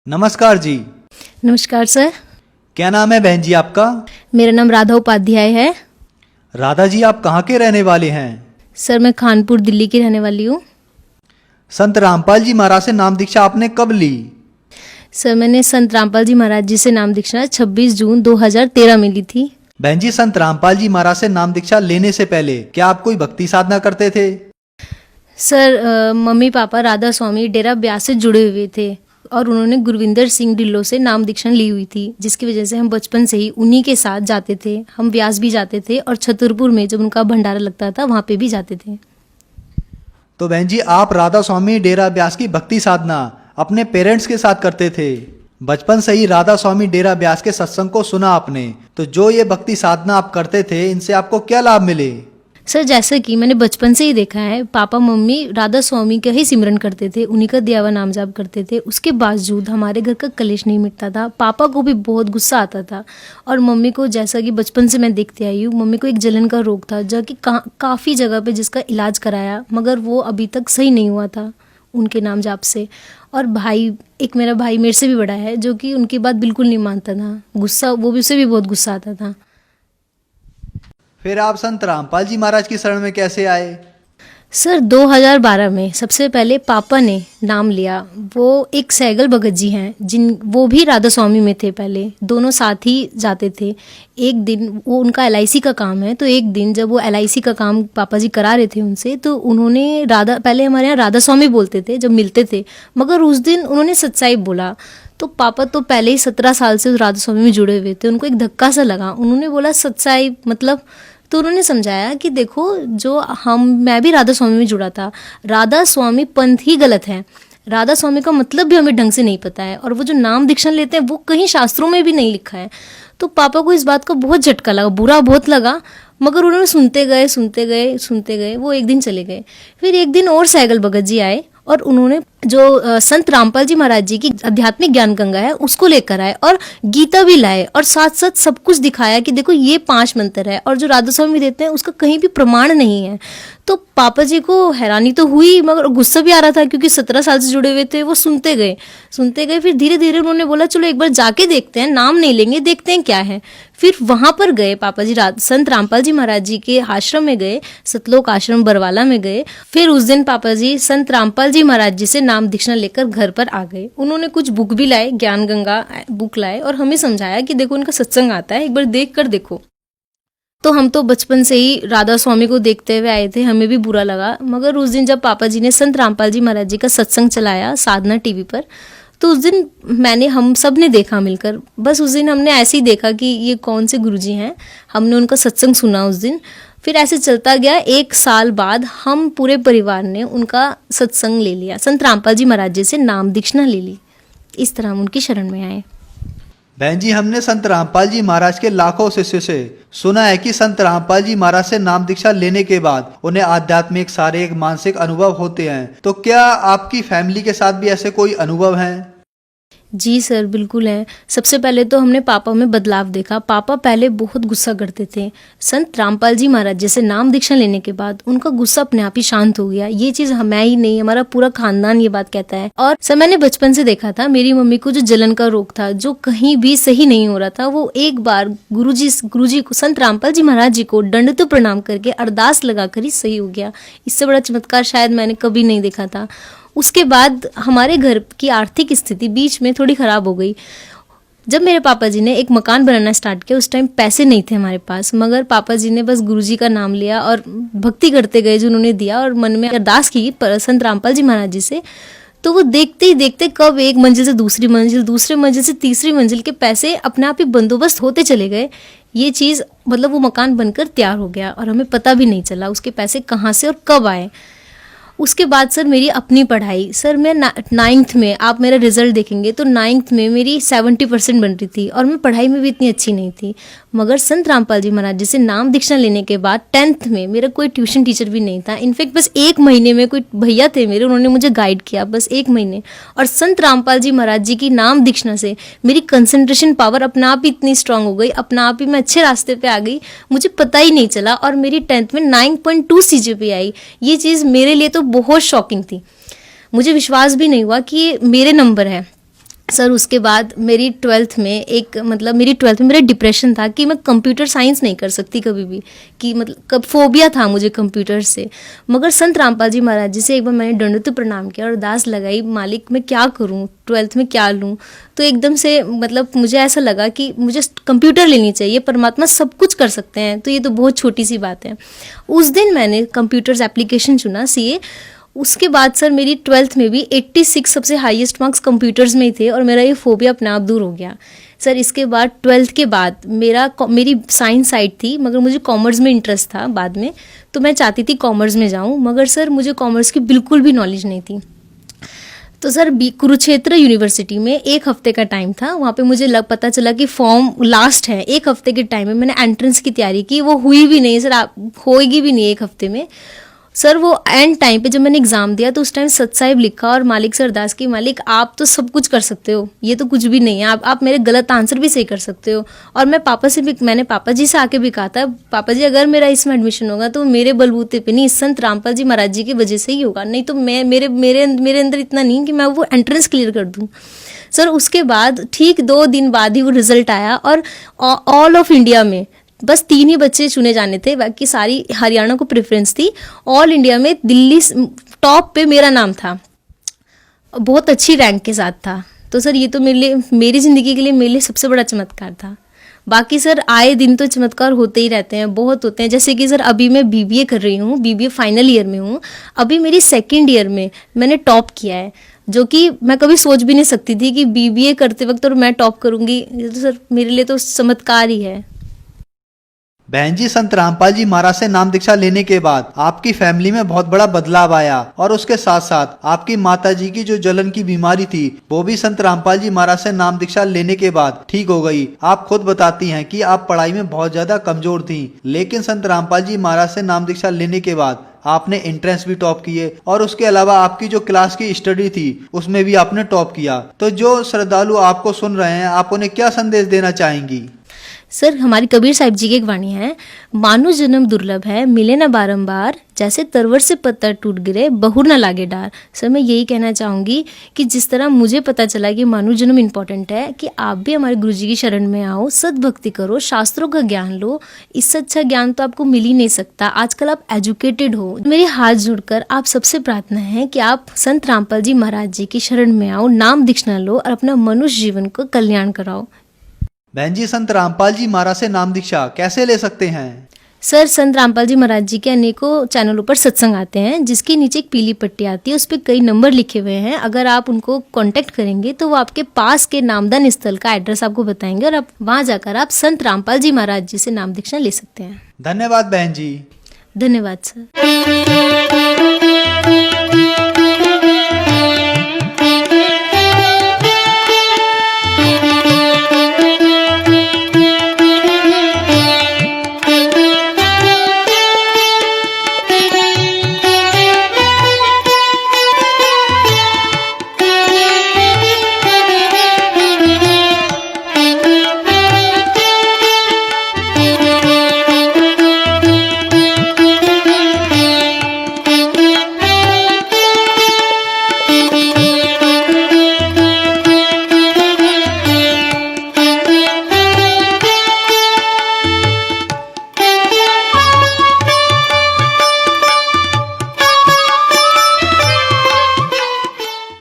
नमस्कार जी। नमस्कार सर। क्या नाम है बहन जी आपका? मेरा नाम राधा उपाध्याय है। राधा जी, आप कहाँ के रहने वाले हैं? सर मैं कानपुर दिल्ली की रहने वाली हूँ। संत रामपाल जी महाराज से नाम दीक्षा आपने कब ली? सर मैंने संत रामपाल जी महाराज जी से नाम दीक्षा 26 जून 2013 में ली थी। बहन जी, संत रामपाल जी महाराज से नाम दीक्षा लेने से पहले क्या आप कोई भक्ति साधना करते थे? सर मम्मी पापा राधा स्वामी डेरा ब्यास से जुड़े हुए थे और उन्होंने गुरविंदर सिंह ढिल्लों से नाम दीक्षा ली हुई थी, जिसकी वजह से हम बचपन से ही उन्हीं के साथ जाते थे। हम ब्यास भी जाते थे और छतरपुर में जब उनका भंडारा लगता था वहाँ पे भी जाते थे। तो बहन जी, आप राधा स्वामी डेरा ब्यास की भक्ति साधना अपने पेरेंट्स के साथ करते थे। बचपन से ही राधा स्वामी डेरा ब्यास के सत्संग को सुना आपने, तो जो ये भक्ति साधना आप करते थे, इनसे आपको क्या लाभ मिले? सर जैसा कि मैंने बचपन से ही देखा है, पापा मम्मी राधा स्वामी का ही सिमरन करते थे, उन्हीं का दिया हुआ नाम जाप करते थे। उसके बावजूद हमारे घर का कलेश नहीं मिटता था। पापा को भी बहुत गुस्सा आता था और मम्मी को, जैसा कि बचपन से मैं देखती आई हूँ, मम्मी को एक जलन का रोग था जो कि काफ़ी जगह पे जिसका इलाज कराया, मगर वो अभी तक सही नहीं हुआ था उनके नाम जाप से। और भाई, एक मेरा भाई मेरे से भी बड़ा है, जो कि उनकी बात बिल्कुल नहीं मानता था। गुस्सा, वो भी, उसे भी बहुत गुस्सा आता था। फिर आप संत रामपाल जी महाराज की शरण में कैसे आए? सर 2012 में सबसे पहले पापा ने नाम लिया। वो एक सैगल भगत जी हैं, वो भी राधा स्वामी में थे पहले, दोनों साथ ही जाते थे। एक दिन वो, उनका LIC का काम है, तो एक दिन जब वो LIC का काम पापा जी करा रहे थे उनसे, तो उन्होंने पहले हमारे यहाँ राधा स्वामी बोलते थे जब मिलते थे, मगर उस दिन उन्होंने सत्साई बोला। तो पापा तो पहले ही 17 साल से राधा स्वामी में जुड़े हुए थे, उनको एक धक्का सा लगा। उन्होंने बोला सत्साई मतलब, तो उन्होंने समझाया कि देखो, मैं भी राधा स्वामी में जुड़ा था, राधा स्वामी पंथ ही गलत है, राधा स्वामी का मतलब भी हमें ढंग से नहीं पता है, और वो जो नाम दीक्षा लेते हैं वो कहीं शास्त्रों में भी नहीं लिखा है। तो पापा को इस बात का बहुत झटका लगा, बुरा बहुत लगा, मगर उन्होंने सुनते गए। वो एक दिन चले गए। फिर एक दिन और सैगल भगत जी आए और उन्होंने जो संत रामपाल जी महाराज जी की आध्यात्मिक ज्ञान गंगा है उसको लेकर आए और गीता भी लाए और साथ साथ सब कुछ दिखाया कि देखो ये 5 मंत्र है, और जो राधा स्वामी देते हैं उसका कहीं भी प्रमाण नहीं है। तो पापा जी को हैरानी तो हुई, मगर गुस्सा भी आ रहा था, क्योंकि 17 साल से जुड़े हुए थे। वो सुनते गए। फिर धीरे धीरे उन्होंने बोला चलो एक बार जाके देखते हैं, नाम नहीं लेंगे, देखते हैं क्या है। फिर वहां पर गए पापा जी, संत रामपाल जी महाराज जी के आश्रम में गए, सतलोक आश्रम बरवाला में गए। फिर उस दिन पापा जी संत रामपाल जी महाराज जी से नाम दीक्षा लेकर घर पर आ गए। उन्होंने कुछ बुक भी लाए, ज्ञान गंगा बुक लाए, और हमें समझाया कि देखो उनका सत्संग आता है, एक बार देख कर देखो। तो हम तो बचपन से ही राधा स्वामी को देखते हुए आए थे, हमें भी बुरा लगा। मगर उस दिन जब पापा जी ने संत रामपाल जी महाराज जी का सत्संग चलाया साधना टीवी पर, तो उस दिन हम सब ने देखा मिलकर। बस उस दिन हमने ऐसे ही देखा कि ये कौन से गुरुजी हैं, हमने उनका सत्संग सुना उस दिन। फिर ऐसे चलता गया। 1 साल बाद हम पूरे परिवार ने उनका सत्संग ले लिया, संत रामपाल जी महाराज जी से नाम दीक्षा ले ली। इस तरह हम उनकी शरण में आए। बहन जी, हमने संत रामपाल जी महाराज के लाखों शिष्यों से सुना है कि संत रामपाल जी महाराज से नाम दीक्षा लेने के बाद उन्हें आध्यात्मिक, शारीरिक, मानसिक अनुभव होते हैं। तो क्या आपकी फैमिली के साथ भी ऐसे कोई अनुभव हैं? जी सर, बिल्कुल है। सबसे पहले तो हमने पापा में बदलाव देखा। पापा पहले बहुत गुस्सा करते थे। संत रामपाल जी महाराज जैसे नाम दीक्षा लेने के बाद उनका गुस्सा अपने आप ही शांत हो गया। ये चीज मैं ही नहीं, हमारा पूरा खानदान ये बात कहता है। और सर मैंने बचपन से देखा था, मेरी मम्मी को जो जलन का रोग था, जो कहीं भी सही नहीं हो रहा था, वो एक बार गुरुजी को, संत रामपाल जी महाराज जी को दंडवत प्रणाम करके अरदास लगाकर ही सही हो गया। इससे बड़ा चमत्कार शायद मैंने कभी नहीं देखा था। उसके बाद हमारे घर की आर्थिक स्थिति बीच में थोड़ी ख़राब हो गई। जब मेरे पापा जी ने एक मकान बनाना स्टार्ट किया, उस टाइम पैसे नहीं थे हमारे पास, मगर पापा जी ने बस गुरुजी का नाम लिया और भक्ति करते गए जो उन्होंने दिया, और मन में अरदास की संत रामपाल जी महाराज जी से। तो वो देखते ही देखते कब एक मंजिल से दूसरी मंजिल, दूसरे मंजिल से तीसरी मंजिल के पैसे अपने आप ही बंदोबस्त होते चले गए। ये चीज़ मतलब वो मकान बनकर तैयार हो गया और हमें पता भी नहीं चला उसके पैसे कहाँ से और कब आए। उसके बाद सर मेरी अपनी पढ़ाई, सर मैं 9th में, आप मेरा रिजल्ट देखेंगे तो 9th में मेरी 70% बन रही थी, और मैं पढ़ाई में भी इतनी अच्छी नहीं थी। मगर संत रामपाल जी महाराज जी से नाम दीक्षा लेने के बाद 10th में मेरा कोई ट्यूशन टीचर भी नहीं था। इनफैक्ट बस 1 महीने में कोई भैया थे मेरे, उन्होंने मुझे गाइड किया, बस 1 महीने। और संत रामपाल जी महाराज जी की नाम दीक्षा से मेरी कंसंट्रेशन पावर अपना आप ही इतनी स्ट्रांग हो गई, अपना आप ही मैं अच्छे रास्ते पे आ गई, मुझे पता ही नहीं चला। और मेरी 10th में 9.2 CGPA आई। ये चीज़ मेरे लिए तो बहुत शॉकिंग थी, मुझे विश्वास भी नहीं हुआ कि ये मेरे नंबर है। सर उसके बाद मेरी ट्वेल्थ में मेरा डिप्रेशन था कि मैं कंप्यूटर साइंस नहीं कर सकती कभी भी, कि मतलब कब फोबिया था मुझे कंप्यूटर से। मगर संत रामपाल जी महाराज जी से एक बार मैंने दंडोत प्रणाम किया और अरदास लगाई, मालिक मैं क्या करूं, ट्वेल्थ में क्या लूं। तो एकदम से मतलब मुझे ऐसा लगा कि मुझे कंप्यूटर लेनी चाहिए, परमात्मा सब कुछ कर सकते हैं, तो ये तो बहुत छोटी सी बात है। उस दिन मैंने कंप्यूटर्स एप्लीकेशन चुना, सीए। उसके बाद सर मेरी ट्वेल्थ में भी 86 सबसे हाईएस्ट मार्क्स कंप्यूटर्स में ही थे और मेरा ये फोबिया अपने आप दूर हो गया। सर इसके बाद ट्वेल्थ के बाद मेरी साइंस साइड थी, मगर मुझे कॉमर्स में इंटरेस्ट था बाद में, तो मैं चाहती थी कॉमर्स में जाऊं, मगर सर मुझे कॉमर्स की बिल्कुल भी नॉलेज नहीं थी। तो सर कुरुक्षेत्र यूनिवर्सिटी में 1 हफ्ते का टाइम था, वहाँ पे मुझे पता चला कि फॉर्म लास्ट है। 1 हफ्ते के टाइम में मैंने एंट्रेंस की तैयारी की, वो हुई भी नहीं सर, होएगी भी नहीं 1 हफ्ते में। सर वो एंड टाइम पे जब मैंने एग्जाम दिया तो उस टाइम सतसाहिब लिखा और मालिक से अरदास की, मालिक आप तो सब कुछ कर सकते हो, ये तो कुछ भी नहीं है, आप मेरे गलत आंसर भी सही कर सकते हो। और मैंने पापा जी से आके भी कहा था, पापा जी अगर मेरा इसमें एडमिशन होगा तो मेरे बलबूते पे नहीं, संत रामपाल जी महाराज जी की वजह से ही होगा, नहीं तो मेरे अंदर इतना नहीं कि मैं वो एंट्रेंस क्लियर कर दूँ। सर उसके बाद ठीक 2 दिन बाद ही वो रिजल्ट आया और ऑल ऑफ इंडिया में बस 3 ही बच्चे चुने जाने थे, बाकी सारी हरियाणा को प्रेफरेंस थी। ऑल इंडिया में दिल्ली टॉप पे मेरा नाम था, बहुत अच्छी रैंक के साथ था। तो सर ये तो मेरी ज़िंदगी के लिए मेरे लिए सबसे बड़ा चमत्कार था। बाकी सर आए दिन तो चमत्कार होते ही रहते हैं, बहुत होते हैं। जैसे कि सर अभी मैं बीबीए कर रही हूँ, बीबीए फाइनल ईयर में हूँ, अभी मेरी 2nd ईयर में मैंने टॉप किया है, जो कि मैं कभी सोच भी नहीं सकती थी कि बीबीए करते वक्त और मैं टॉप करूँगी। ये तो सर मेरे लिए तो चमत्कार ही है। बहन जी, संत रामपाल जी महाराज से नाम दीक्षा लेने के बाद आपकी फैमिली में बहुत बड़ा बदलाव आया और उसके साथ साथ आपकी माता जी की जो जलन की बीमारी थी वो भी संत रामपाल जी महाराज से नाम दीक्षा लेने के बाद ठीक हो गई। आप खुद बताती हैं कि आप पढ़ाई में बहुत ज्यादा कमजोर थी, लेकिन संत रामपाल जी महाराज से नाम दीक्षा लेने के बाद आपने एंट्रेंस भी टॉप किए और उसके अलावा आपकी जो क्लास की स्टडी थी उसमें भी आपने टॉप किया। तो जो श्रद्धालु आपको सुन रहे हैं, आप उन्हें क्या संदेश देना चाहेंगी? सर हमारी कबीर साहिब जी की एक वाणी है, मानो जन्म दुर्लभ है मिले न बारंबार, जैसे तरवर से पत्थर टूट गिरे बहुर न लागे डार। सर मैं यही कहना चाहूँगी कि जिस तरह मुझे पता चला कि मानव जन्म इम्पॉर्टेंट है, कि आप भी हमारे गुरु जी की शरण में आओ, सद्भक्ति करो, शास्त्रों का ज्ञान लो। इससे अच्छा ज्ञान तो आपको मिल ही नहीं सकता। आजकल आप एजुकेटेड हो। मेरे हाथ जोड़कर आप सबसे प्रार्थना है कि आप संत रामपाल जी महाराज जी की शरण में आओ, नाम दीक्षा लो और अपना मनुष्य जीवन को कल्याण कराओ। बहन जी, संत रामपाल जी महाराज से नाम दीक्षा कैसे ले सकते हैं? सर संत रामपाल जी महाराज जी के अनेकों चैनलों पर सत्संग आते हैं, जिसके नीचे एक पीली पट्टी आती है, उस पर कई नंबर लिखे हुए हैं। अगर आप उनको कांटेक्ट करेंगे तो वो आपके पास के नामदान स्थल का एड्रेस आपको बताएंगे और आप वहां जाकर आप संत रामपाल जी महाराज जी से नाम दीक्षा ले सकते हैं। धन्यवाद बहन जी। धन्यवाद सर।